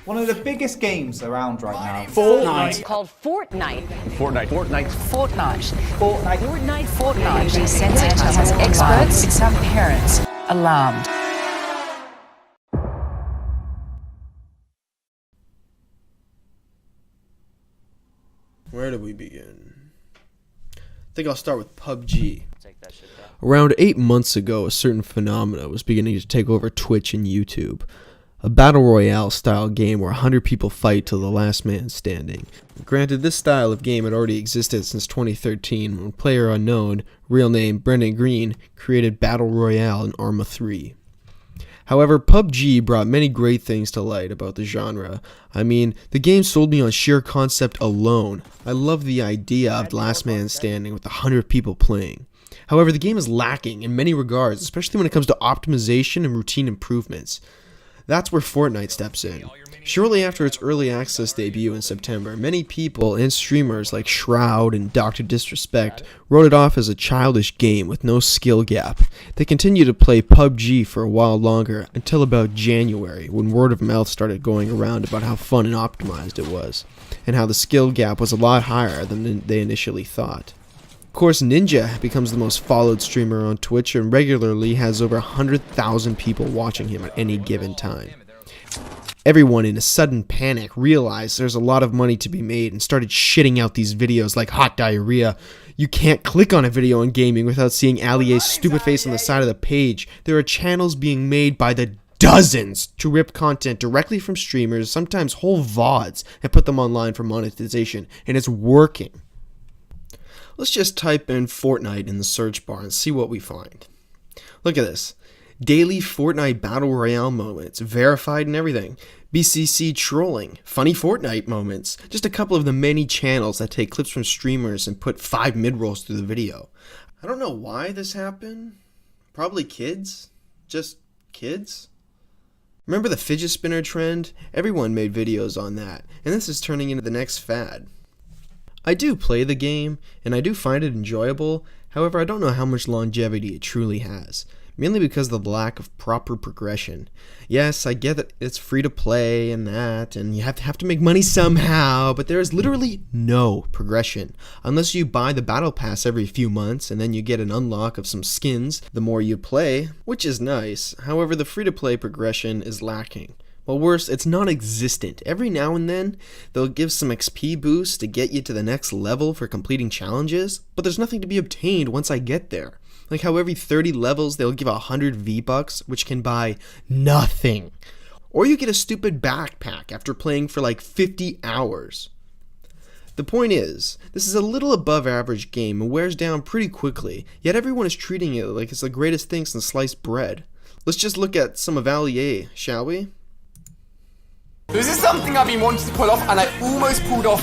One of the biggest games around right now. Fortnite. Called Fortnite. Fortnite. Fortnite. Fortnite. Fortnite. Fortnite. Desensitizes experts and some parents alarmed. Where do we begin? I think I'll start with PUBG. Around 8 months ago, a certain phenomena was beginning to take over Twitch and YouTube. A battle royale style game where 100 people fight till the last man standing. Granted, this style of game had already existed since 2013 when player unknown, real name Brendan Green, created Battle Royale in Arma 3. However, PUBG brought many great things to light about the genre. I mean, the game sold me on sheer concept alone. I love the idea of last man standing with 100 people playing. However, the game is lacking in many regards, especially when it comes to optimization and routine improvements. That's where Fortnite steps in. Shortly after its early access debut in September, many people and streamers like Shroud and Dr. Disrespect wrote it off as a childish game with no skill gap. They continued to play PUBG for a while longer until about January, when word of mouth started going around about how fun and optimized it was, and how the skill gap was a lot higher than they initially thought. Of course, Ninja becomes the most followed streamer on Twitch and regularly has over 100,000 people watching him at any given time. Everyone in a sudden panic realized there's a lot of money to be made and started shitting out these videos like hot diarrhea. You can't click on a video in gaming without seeing Alier's stupid face on the side of the page. There are channels being made by the dozens to rip content directly from streamers, sometimes whole VODs, and put them online for monetization, and it's working. Let's just type in Fortnite in the search bar and see what we find. Look at this. Daily Fortnite Battle Royale moments, verified and everything. BCC trolling, funny Fortnite moments. Just a couple of the many channels that take clips from streamers and put 5 mid-rolls through the video. I don't know why this happened. Probably kids. Just kids. Remember the fidget spinner trend? Everyone made videos on that, and this is turning into the next fad. I do play the game, and I do find it enjoyable, however I don't know how much longevity it truly has, mainly because of the lack of proper progression. Yes, I get that it's free to play and that, and you have to make money somehow, but there is literally no progression, unless you buy the battle pass every few months, and then you get an unlock of some skins the more you play, which is nice. However, the free to play progression is lacking. Well, worse, it's non-existent. Every now and then, they'll give some XP boost to get you to the next level for completing challenges, but there's nothing to be obtained once I get there. Like how every 30 levels, they'll give 100 V-Bucks, which can buy nothing. Or you get a stupid backpack after playing for like 50 hours. The point is, this is a little above average game and wears down pretty quickly, yet everyone is treating it like it's the greatest thing since sliced bread. Let's just look at some of Allier, shall we? This is something I've been wanting to pull off, and I almost pulled off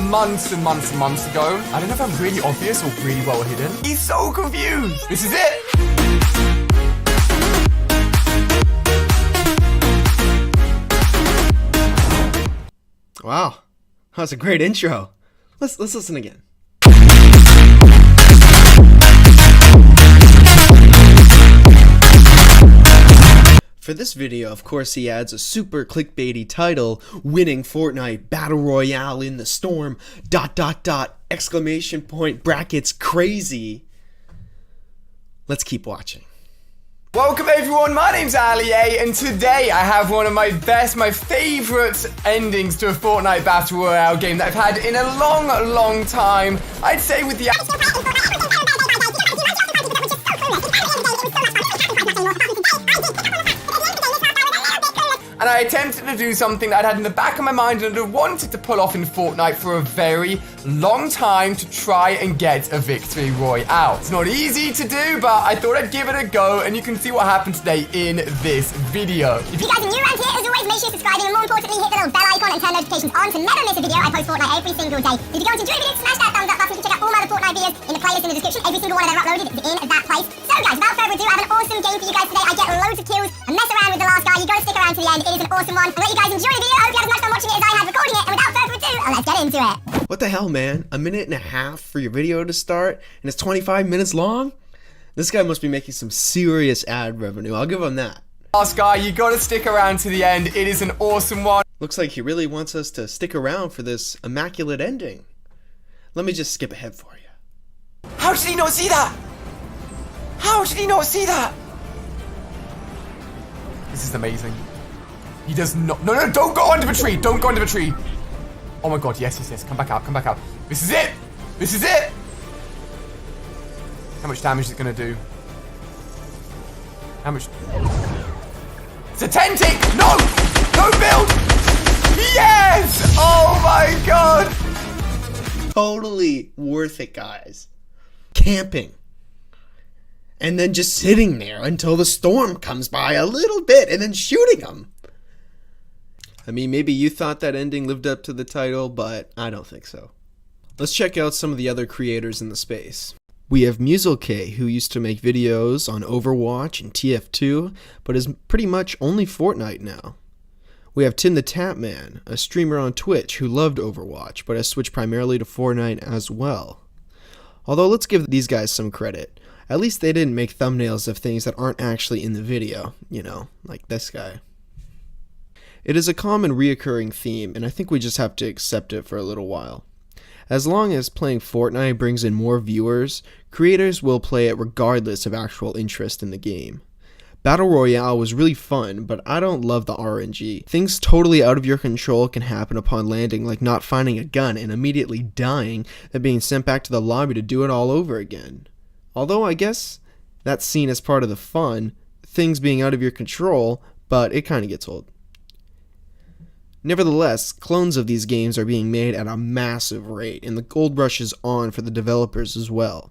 months and months and months ago. I don't know if I'm really obvious or really well hidden. He's so confused. This is it. Wow, that's a great intro. Let's listen again. For this video, of course, he adds a super clickbaity title, winning Fortnite Battle Royale in the storm, ... exclamation point, brackets, crazy. Let's keep watching. Welcome everyone, my name's Allier, and today I have one of my favorite endings to a Fortnite Battle Royale game that I've had in a long time. I'd say with the... And I attempted to do something that I'd had in the back of my mind and I'd wanted to pull off in Fortnite for a very long time to try and get a victory royale. It's not easy to do, but I thought I'd give it a go, and you can see what happened today in this video. If you guys are new around here, as always, make sure you're subscribing, and more importantly, hit the little bell icon and turn notifications on to never miss a video. I post Fortnite every single day. If you go into enjoy the video, smash that thumbs up button. You can check out all my other Fortnite videos in the playlist in the description. Every single one I've ever uploaded is in that place. So guys, without further ado, I have an awesome game for you guys today. I get loads of kills and mess around with the last guy. You gotta stick around to the end. It is an awesome one. I'll let you guys enjoy the video. I hope you had as much fun watching it as I had recording it. And without further ado, let's get into it. What the hell, man? A minute and a half for your video to start, and it's 25 minutes long? This guy must be making some serious ad revenue. I'll give him that. Last guy, you gotta stick around to the end. It is an awesome one. Looks like he really wants us to stick around for this immaculate ending. Let me just skip ahead for you. How did he not see that? How did he not see that? This is amazing. He does not. No, don't go under the tree. Don't go under the tree. Oh my god, yes. Come back out, come back out. This is it. This is it. How much damage is it gonna do? How much? It's a 10 tick. No! No build! Yes! Oh my god! Totally worth it, guys. Camping. And then just sitting there until the storm comes by a little bit and then shooting them. I mean, maybe you thought that ending lived up to the title, but I don't think so. Let's check out some of the other creators in the space. We have MuselK, who used to make videos on Overwatch and TF2, but is pretty much only Fortnite now. We have Tim the Tapman, a streamer on Twitch who loved Overwatch, but has switched primarily to Fortnite as well. Although let's give these guys some credit. At least they didn't make thumbnails of things that aren't actually in the video, you know, like this guy. It is a common reoccurring theme, and I think we just have to accept it for a little while. As long as playing Fortnite brings in more viewers, creators will play it regardless of actual interest in the game. Battle Royale was really fun, but I don't love the RNG. Things totally out of your control can happen upon landing, like not finding a gun and immediately dying and being sent back to the lobby to do it all over again. Although I guess that's seen as part of the fun, things being out of your control, but it kinda gets old. Nevertheless, clones of these games are being made at a massive rate, and the gold rush is on for the developers as well.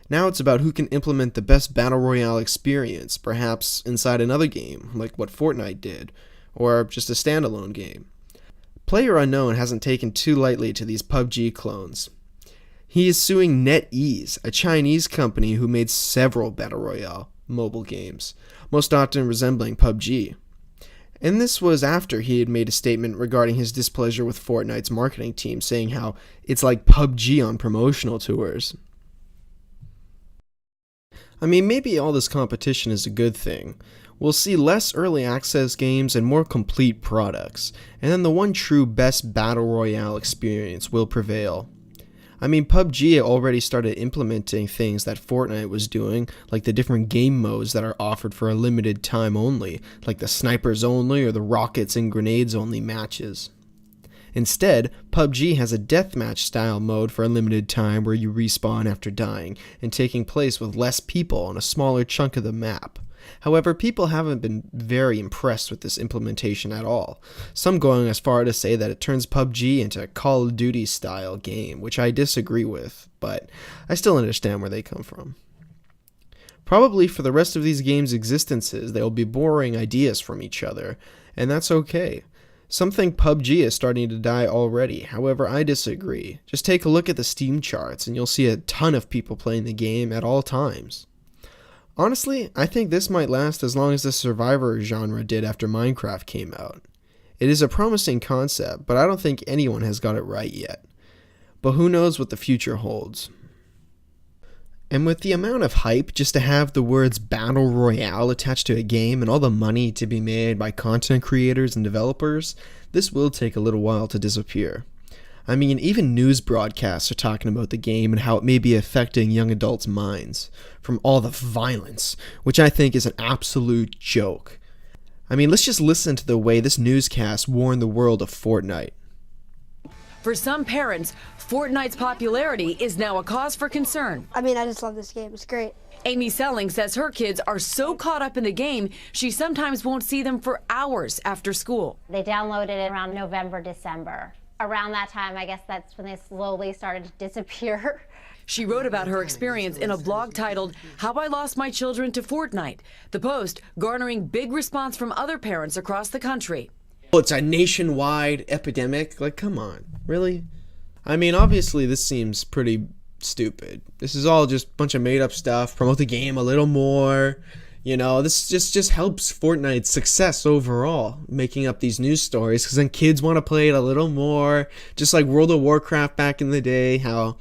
Now it's about who can implement the best Battle Royale experience, perhaps inside another game, like what Fortnite did, or just a standalone game. PlayerUnknown hasn't taken too lightly to these PUBG clones. He is suing NetEase, a Chinese company who made several Battle Royale mobile games, most often resembling PUBG. And this was after he had made a statement regarding his displeasure with Fortnite's marketing team, saying how it's like PUBG on promotional tours. I mean, maybe all this competition is a good thing. We'll see less early access games and more complete products, and then the one true best Battle Royale experience will prevail. I mean, PUBG already started implementing things that Fortnite was doing, like the different game modes that are offered for a limited time only, like the snipers only or the rockets and grenades only matches. Instead, PUBG has a deathmatch style mode for a limited time where you respawn after dying, and taking place with less people on a smaller chunk of the map. However, people haven't been very impressed with this implementation at all, some going as far to say that it turns PUBG into a Call of Duty style game, which I disagree with, but I still understand where they come from. Probably for the rest of these games' existences, they will be borrowing ideas from each other, and that's okay. Some think PUBG is starting to die already, however I disagree. Just take a look at the Steam charts and you'll see a ton of people playing the game at all times. Honestly, I think this might last as long as the Survivor genre did after Minecraft came out. It is a promising concept, but I don't think anyone has got it right yet. But who knows what the future holds. And with the amount of hype just to have the words Battle Royale attached to a game and all the money to be made by content creators and developers, this will take a little while to disappear. I mean, even news broadcasts are talking about the game and how it may be affecting young adults' minds from all the violence, which I think is an absolute joke. I mean, let's just listen to the way this newscast warned the world of Fortnite. For some parents, Fortnite's popularity is now a cause for concern. I mean, I just love this game. It's great. Amy Selling says her kids are so caught up in the game, she sometimes won't see them for hours after school. They downloaded it around November, December. Around that time, I guess that's when they slowly started to disappear. She wrote about her experience in a blog titled, How I Lost My Children to Fortnite. The post garnering big response from other parents across the country. Well, it's a nationwide epidemic? Like, come on. Really? I mean, obviously this seems pretty stupid. This is all just a bunch of made up stuff. Promote the game a little more. You know, this just helps Fortnite's success overall, making up these news stories, because then kids want to play it a little more. Just like World of Warcraft back in the day, how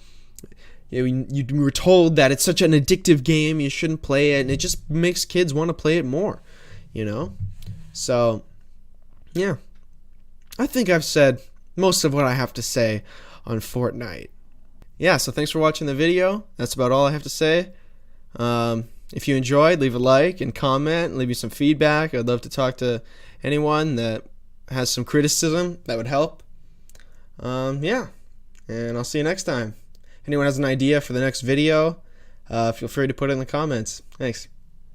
you were told that it's such an addictive game, you shouldn't play it, and it just makes kids want to play it more. you know? So, yeah. I think I've said most of what I have to say on Fortnite. Yeah, so thanks for watching the video. That's about all I have to say. If you enjoyed, leave a like and comment, leave me some feedback. I'd love to talk to anyone that has some criticism. That would help. Yeah, and I'll see you next time. Anyone has an idea for the next video, feel free to put it in the comments. Thanks.